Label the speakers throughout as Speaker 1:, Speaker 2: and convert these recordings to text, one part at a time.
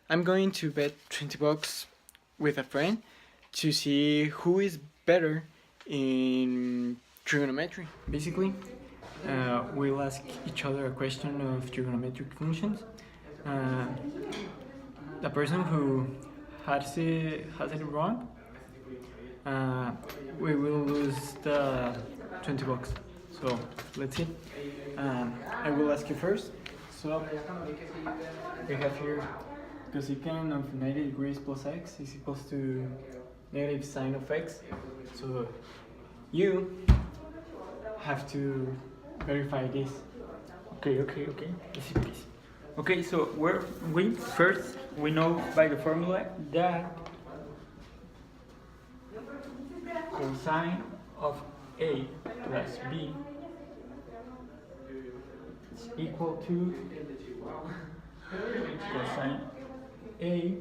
Speaker 1: I'm going to bet 20 bucks with a friend to see who is better in trigonometry. Basically, we'll ask each other a question of trigonometric functions. Uh, the person who has it wrong, uh, we will lose the 20 bucks. So let's see. I will ask you first. So we have here cosecant of 90 degrees plus x is equals to negative sine of x. So you have to verify this.
Speaker 2: Okay. Easy please. Okay, so we know by the formula that cosine of A plus B is equal to cosine A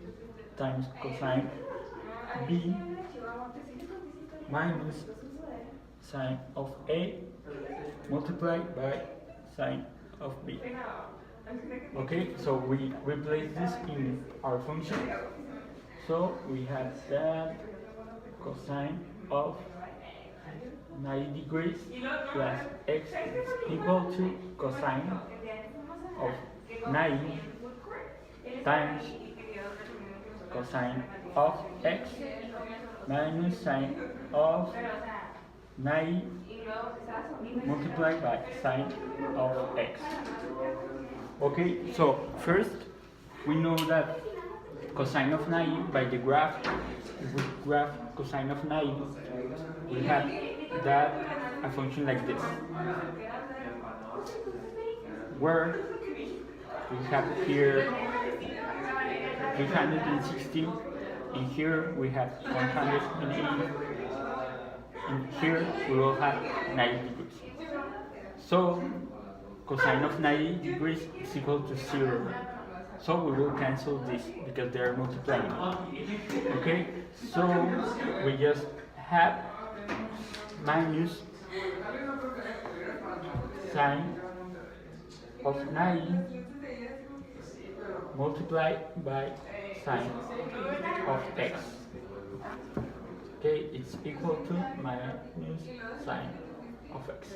Speaker 2: times cosine B minus sine of A multiplied by sine of B. Okay, so we replace this in our function. So we have that cosine of 90 degrees plus x is equal to cosine of 90 times cosine of x minus sine of 90 multiplied by sine of x. Okay, so first we know that cosine of 90 by the graph, if we graph cosine of 90, we have that a function like this, where we have here 360, and here we have 180, and here we will have 90 degrees. So cosine of 90 degrees is equal to 0. So we will cancel this because they are multiplying. Okay, so we just have minus sine of 90 multiplied by sine of x. Okay, it's equal to minus sine of x.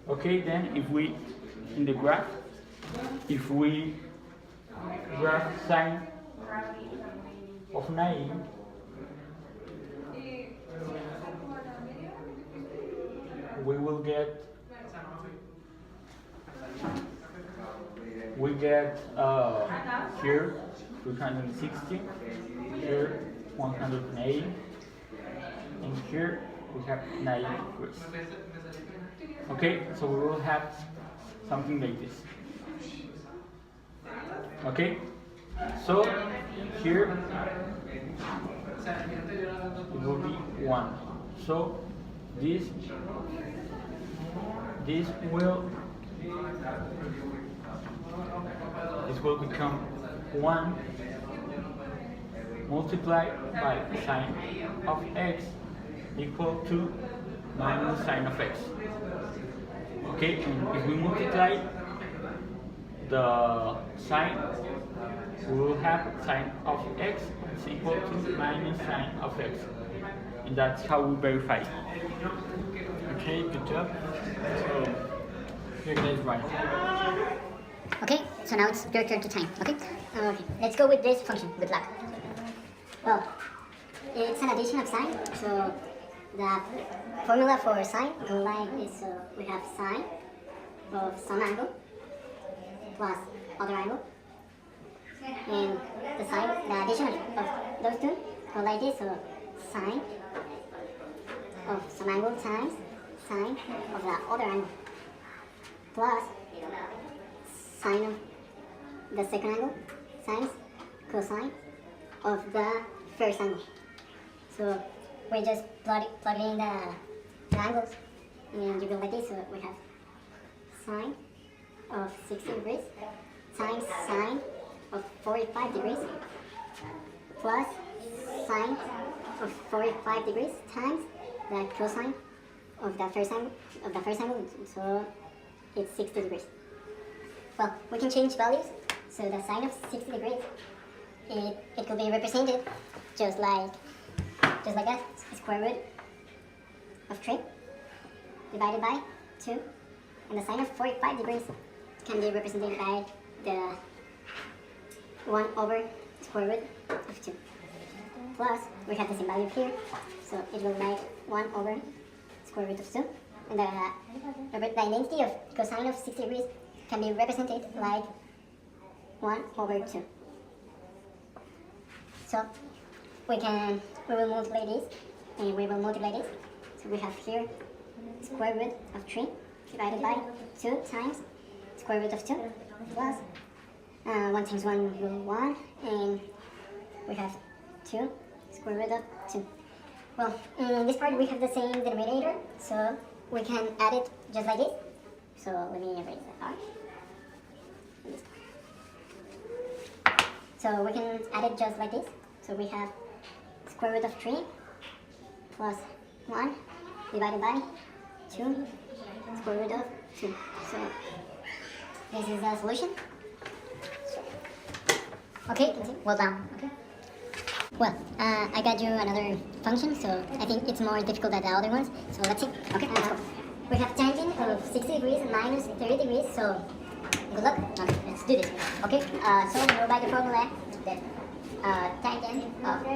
Speaker 2: Okay, then if we, in the graph, if we graph sine of 90, we will get here 360, here 180, and here we have 90 degrees. Okay, so we will have something like this. Okay, so here it will be 1. So this will become 1 multiplied by sine of x equal to minus sine of x. Okay, and if we multiply the sine, we will have sine of x is equal to minus sine of x, and that's how we verify it.
Speaker 1: Okay, good job. So you guys right.
Speaker 3: Okay, so now it's your turn to time. Okay, let's go with this function. Good luck. Well, it's an addition of sine, so the formula for sine goes like this. So we have sine of some angle plus other angle, and the addition of those two go like this. So sine of some angle times sine of the other angle plus sine of the second angle times cosine of the first angle. So we just plug in the angles, and you go like this. So we have sine of 60 degrees times sine of 45 degrees plus sine of 45 degrees times the cosine of the first angle, so it's 60 degrees. Well, we can change values. So the sine of 60 degrees it could be represented just like that, square root of 3 divided by 2, and the sine of 45 degrees can be represented by the 1 over square root of 2. Plus, we have the same value here, so it will make 1 over square root of 2. And the identity of cosine of 60 degrees can be represented like 1 over 2. So we will multiply this, and we will multiply this. So we have here square root of 3 divided by 2 times square root of 2 plus 1 times 1 will 1, and we have 2 square root of 2. Well, in this part we have the same denominator, so we can add it just like this. So let me erase that part. So we can add it just like this. So we have square root of 3 plus 1 divided by 2 square root of 2. So this is the solution. Okay, well done. Okay. Well, I got you another function, so I think it's more difficult than the other ones. So let's see. Okay, let's go. We have tangent of 60 degrees minus 30 degrees, so good luck. Okay, let's do this. Okay, so we know by the formula that tangent of A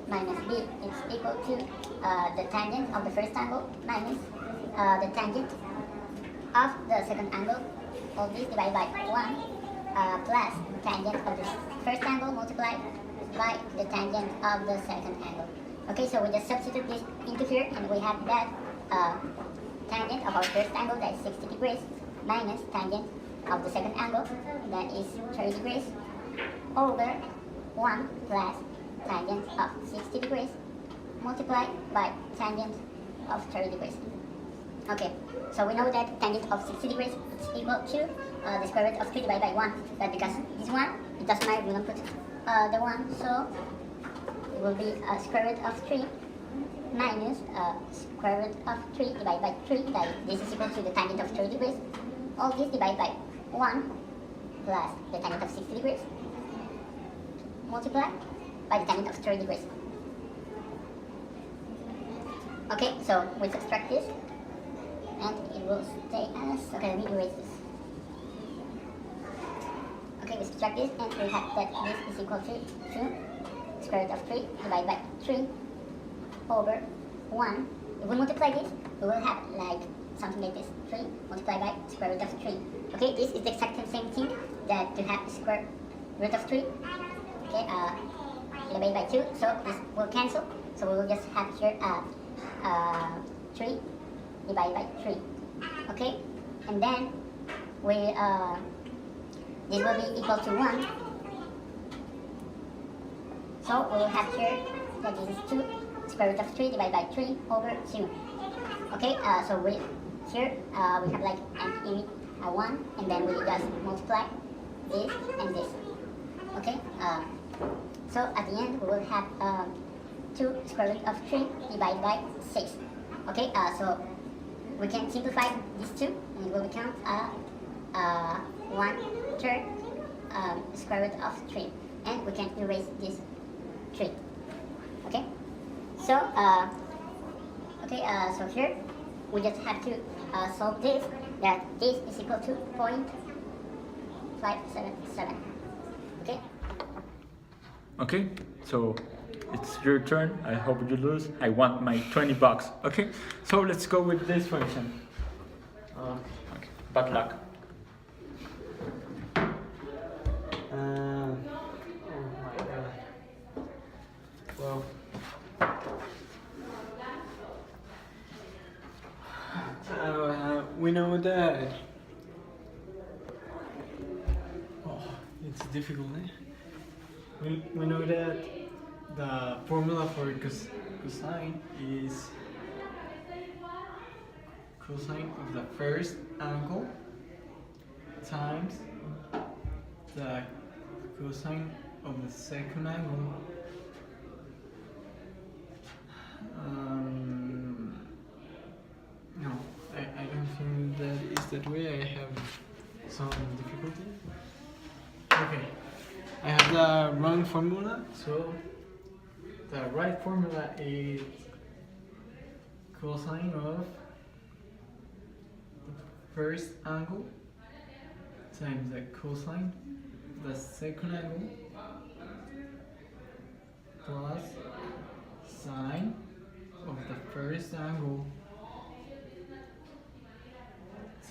Speaker 3: minus B is equal to the tangent of the first angle minus the tangent of the second angle, all this divided by 1 plus tangent of the first angle multiplied by the tangent of the second angle. Okay, so we just substitute this into here, and we have that tangent of our first angle, that is 60 degrees, minus tangent of the second angle, that is 30 degrees, over 1 plus tangent of 60 degrees multiplied by tangent of 30 degrees. Okay, so we know that tangent of 60 degrees is equal to the square root of 3 divided by 1, but because this one, it doesn't matter, we don't put the 1, so it will be square root of 3 minus square root of 3 divided by 3, that this is equal to the tangent of 30 degrees, all this divided by 1 plus the tangent of 60 degrees multiplied by the tangent of 30 degrees. Okay, so we subtract this, and it will stay as, okay, let me erase this. Okay, we subtract this, and we have that this is equal to square root of 3 divided by 3 over 1. If we multiply this, we will have like something like this, 3 multiplied by square root of 3. Okay, this is the exact same thing that to have square root of 3. Okay, divided by 2, so this will cancel. So we will just have here 3 divided by 3. Okay, and then we this will be equal to 1. So we will have here that this is 2 square root of 3 divided by 3 over 2. Okay, so we here we have like an unit 1, and then we just multiply this and this. Okay, so at the end we will have 2 square root of 3 divided by 6. Okay, so we can simplify these two, and it will become 1/3 square root of 3, and we can erase this 3. Okay, so so here we just have to solve this, that this is equal to 0.577. Okay.
Speaker 2: Okay, so it's your turn. I hope you lose. I want my $20. Okay, so let's go with this function. Okay, bad luck.
Speaker 1: Oh my god. Well, we know that. Oh, it's difficult, eh? We know that the formula for cosine is cosine of the first angle times the cosine of the second angle. No, I don't think that is that way. I have some difficulty. Okay, I have the wrong formula, so the right formula is cosine of the first angle times the cosine of the second angle plus sine of the first angle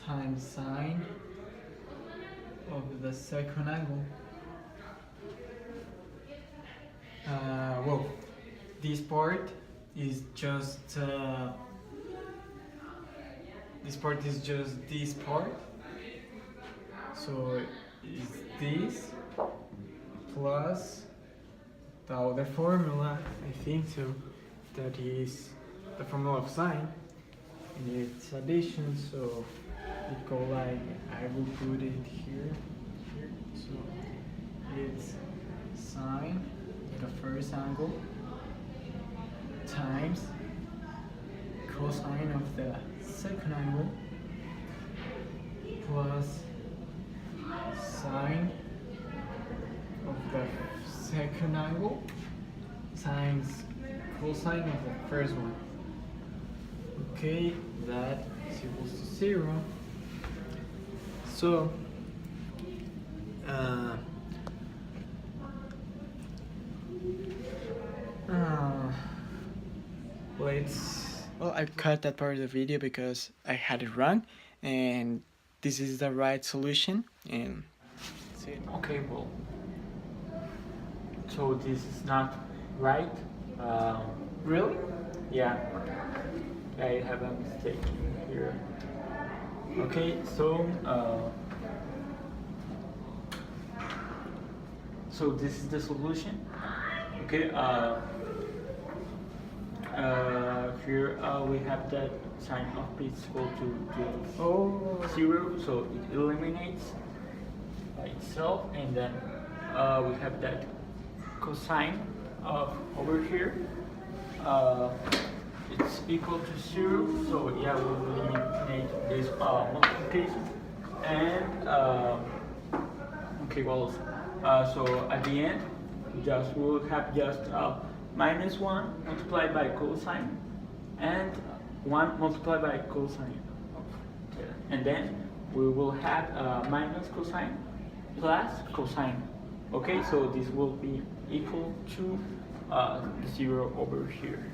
Speaker 1: times sine of the second angle. Well, this part is just this part, so it's this plus the other formula, I think so, that is the formula of sine, and it's addition, so it go like, I will put it here, so it's sine of the first angle times cosine of the second angle plus sine of the second angle times cosine of the first one. Okay, that is equals to 0. So well, I cut that part of the video because I had it wrong, and this is the right solution, and that's it.
Speaker 2: Okay, well, so this is not right.
Speaker 1: Really?
Speaker 2: Yeah, I have a mistake here. Okay, so this is the solution. Okay, here we have that sine of p is equal to 0, so it eliminates by itself, and then we have that cosine of over here. It's equal to 0, so yeah, we will eliminate this multiplication, and okay, well, so at the end, we'll have just minus 1 multiplied by cosine, and 1 multiplied by cosine, and then we will have minus cosine plus cosine. Okay, so this will be equal to 0 over here.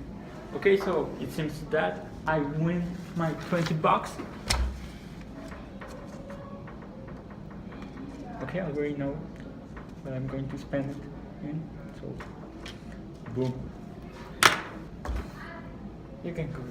Speaker 2: Okay, so it seems that I win my 20 bucks. Okay, I already know what I'm going to spend it in, so boom.
Speaker 1: You can go.